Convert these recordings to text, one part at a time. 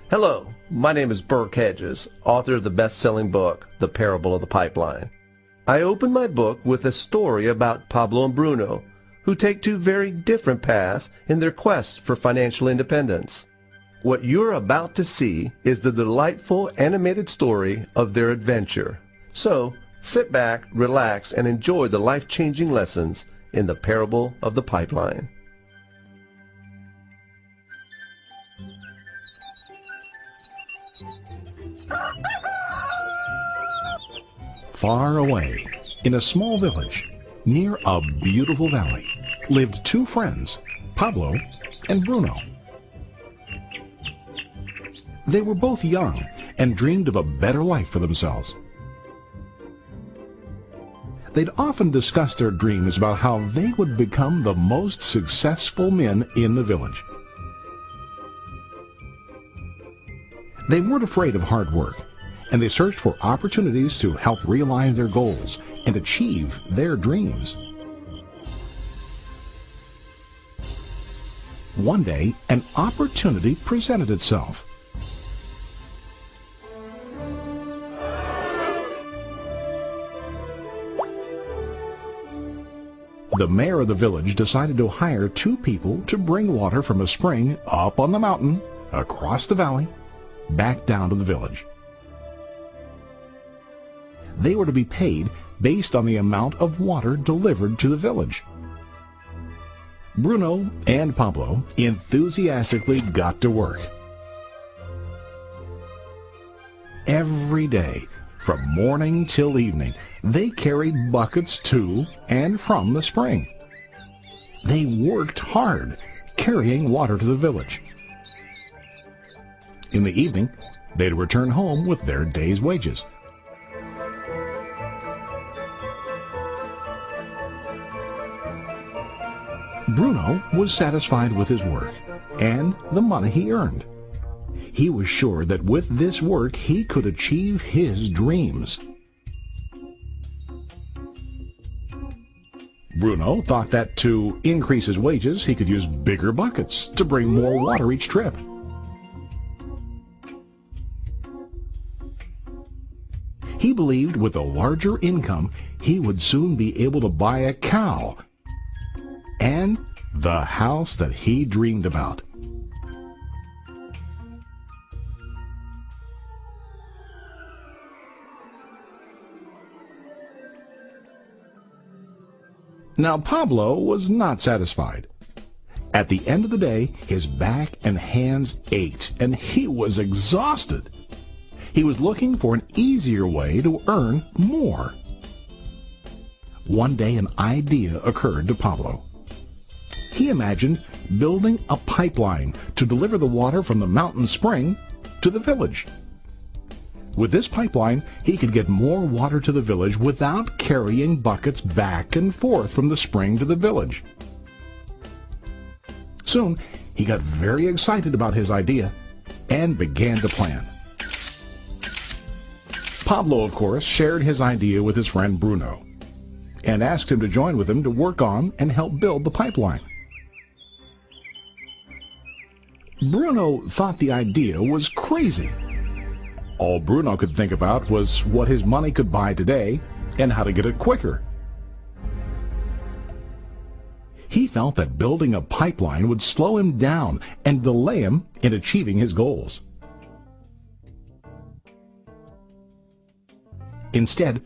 Hello, my name is Burke Hedges, author of the best-selling book, The Parable of the Pipeline. I open my book with a story about Pablo and Bruno, who take two very different paths in their quest for financial independence. What you're about to see is the delightful animated story of their adventure. So, sit back, relax, and enjoy the life-changing lessons in The Parable of the Pipeline. Far away, in a small village, near a beautiful valley, lived two friends, Pablo and Bruno. They were both young and dreamed of a better life for themselves. They'd often discuss their dreams about how they would become the most successful men in the village. They weren't afraid of hard work, and they searched for opportunities to help realize their goals and achieve their dreams. One day, an opportunity presented itself. The mayor of the village decided to hire two people to bring water from a spring up on the mountain, across the valley, back down to the village. They were to be paid based on the amount of water delivered to the village. Bruno and Pablo enthusiastically got to work. Every day, from morning till evening, they carried buckets to and from the spring. They worked hard, carrying water to the village. In the evening, they'd return home with their day's wages. Bruno was satisfied with his work and the money he earned. He was sure that with this work he could achieve his dreams. Bruno thought that to increase his wages he could use bigger buckets to bring more water each trip. He believed with a larger income he would soon be able to buy a cow and the house that he dreamed about. Now Pablo was not satisfied. At the end of the day, his back and hands ached, and he was exhausted. He was looking for an easier way to earn more. One day an idea occurred to Pablo. He imagined building a pipeline to deliver the water from the mountain spring to the village. With this pipeline, he could get more water to the village without carrying buckets back and forth from the spring to the village. Soon, he got very excited about his idea and began to plan. Pablo, of course, shared his idea with his friend Bruno and asked him to join with him to work on and help build the pipeline. Bruno thought the idea was crazy. All Bruno could think about was what his money could buy today and how to get it quicker. He felt that building a pipeline would slow him down and delay him in achieving his goals. Instead,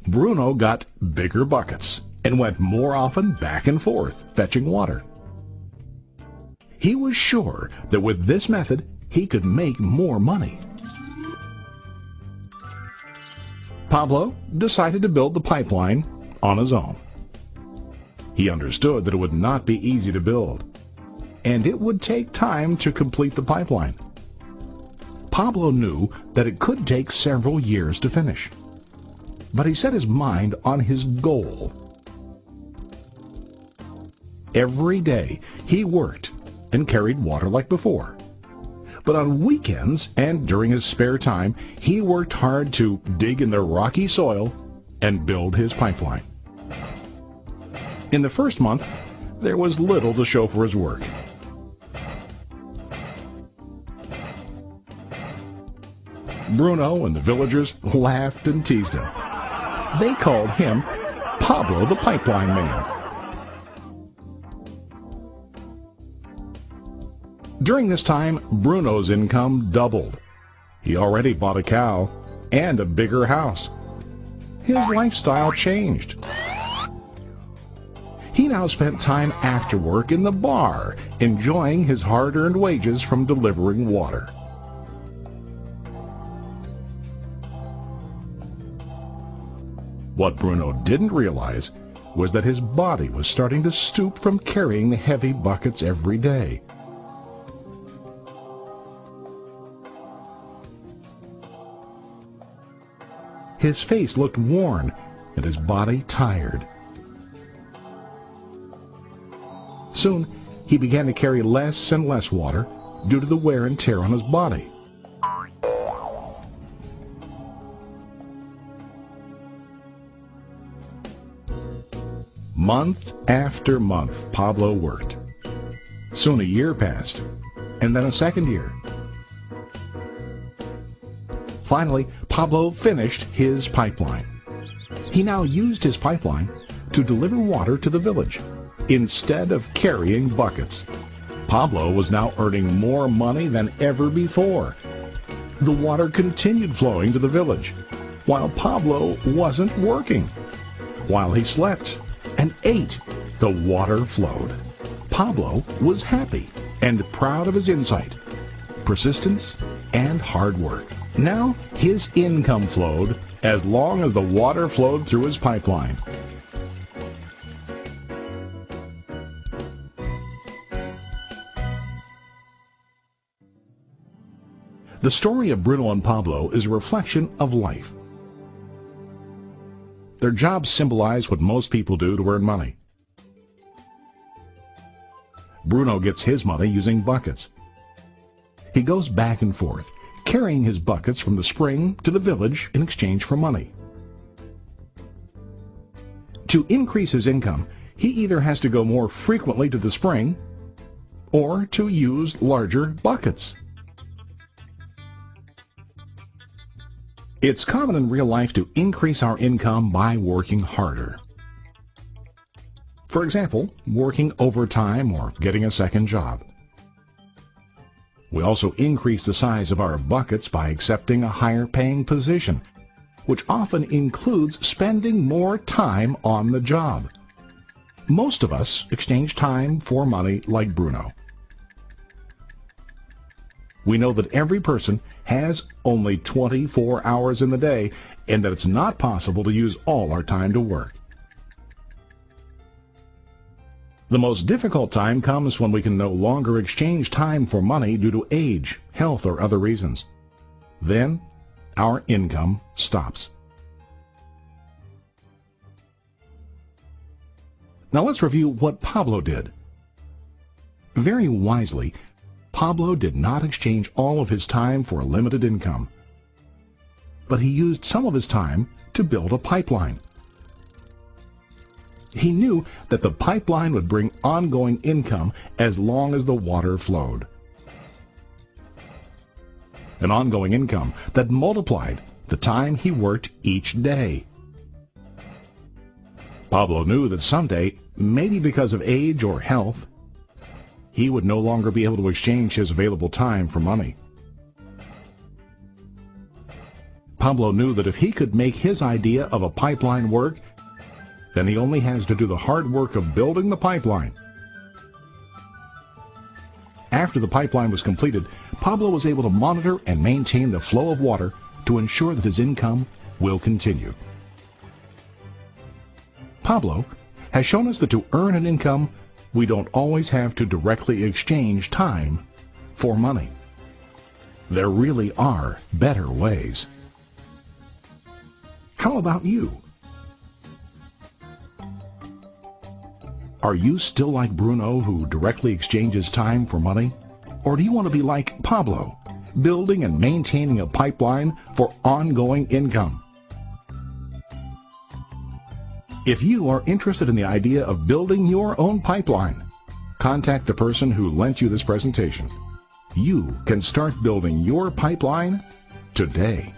Bruno got bigger buckets and went more often back and forth fetching water. He was sure that with this method he could make more money. Pablo decided to build the pipeline on his own. He understood that it would not be easy to build, and it would take time to complete the pipeline. Pablo knew that it could take several years to finish, but he set his mind on his goal. Every day he worked and carried water like before. But on weekends and during his spare time, he worked hard to dig in the rocky soil and build his pipeline. In the first month, there was little to show for his work. Bruno and the villagers laughed and teased him. They called him Pablo the Pipeline Man. During this time, Bruno's income doubled. He already bought a cow and a bigger house. His lifestyle changed. He now spent time after work in the bar, enjoying his hard-earned wages from delivering water. What Bruno didn't realize was that his body was starting to stoop from carrying the heavy buckets every day. His face looked worn and his body tired. Soon, he began to carry less and less water due to the wear and tear on his body. Month after month, Pablo worked. Soon a year passed, and then a second year. Finally, Pablo finished his pipeline. He now used his pipeline to deliver water to the village instead of carrying buckets. Pablo was now earning more money than ever before. The water continued flowing to the village, while Pablo wasn't working. While he slept and ate, the water flowed. Pablo was happy and proud of his insight, persistence, and hard work. Now his income flowed as long as the water flowed through his pipeline. The story of Bruno and Pablo is a reflection of life. Their jobs symbolize what most people do to earn money. Bruno gets his money using buckets. He goes back and forth, carrying his buckets from the spring to the village in exchange for money. To increase his income, he either has to go more frequently to the spring or to use larger buckets. It's common in real life to increase our income by working harder. For example, working overtime or getting a second job. We also increase the size of our buckets by accepting a higher paying position, which often includes spending more time on the job. Most of us exchange time for money like Bruno. We know that every person has only 24 hours in the day and that it's not possible to use all our time to work. The most difficult time comes when we can no longer exchange time for money due to age, health, or other reasons. Then, our income stops. Now let's review what Pablo did. Very wisely, Pablo did not exchange all of his time for a limited income, but he used some of his time to build a pipeline. He knew that the pipeline would bring ongoing income as long as the water flowed. An ongoing income that multiplied the time he worked each day. Pablo knew that someday, maybe because of age or health, he would no longer be able to exchange his available time for money. Pablo knew that if he could make his idea of a pipeline work, then he only has to do the hard work of building the pipeline. After the pipeline was completed, Pablo was able to monitor and maintain the flow of water to ensure that his income will continue. Pablo has shown us that to earn an income, we don't always have to directly exchange time for money. There really are better ways. How about you? Are you still like Bruno, who directly exchanges time for money? Or do you want to be like Pablo, building and maintaining a pipeline for ongoing income? If you are interested in the idea of building your own pipeline, contact the person who lent you this presentation. You can start building your pipeline today.